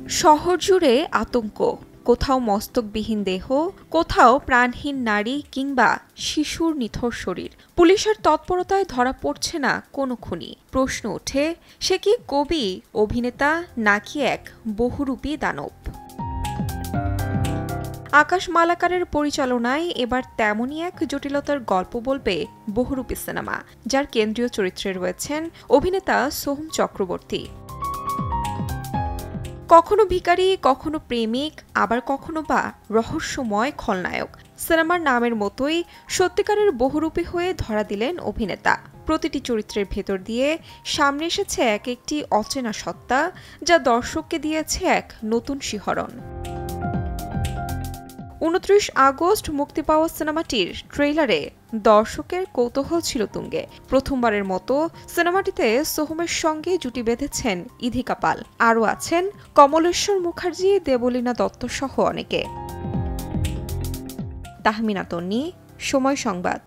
শহর জুড়ে আতঙ্ক, কোথাও মস্তকবিহীন দেহ, কোথাও প্রাণহীন নারী কিংবা শিশুর নিথর শরীর। পুলিশের তৎপরতায় ধরা পড়ছে না কোনো খুনি। প্রশ্ন ওঠে, সে কি কবি, অভিনেতা নাকি এক বহুরূপী দানব? আকাশ মালাকারের পরিচালনায় এবার তেমনই এক জটিলতার গল্প বলবে বহুরূপী সিনেমা, যার কেন্দ্রীয় চরিত্রে রয়েছেন অভিনেতা সোহম চক্রবর্তী। কখনো ভিখারি, কখনো প্রেমিক, আবার কখনো বা রহস্যময় খলনায়ক। সিনেমার নামের মতোই সত্যিকারের বহুরূপী হয়ে ধরা দিলেন অভিনেতা। প্রতিটি চরিত্রের ভেতর দিয়ে সামনে এসেছে এক একটি অচেনা সত্তা, যা দর্শককে দিয়েছে এক নতুন শিহরণ। ২৯ আগস্ট মুক্তি পাওয়া সিনেমাটির ট্রেইলারে দর্শকের কৌতূহল ছিল তুঙ্গে। প্রথমবারের মতো সিনেমাটিতে সোহমের সঙ্গে জুটি বেঁধেছেন ইধিকা পাল। আরও আছেন কমলেশ্বর মুখার্জি, দেবলীনা দত্ত সহ অনেকে। তাহমিনা তন্নি, সময় সংবাদ।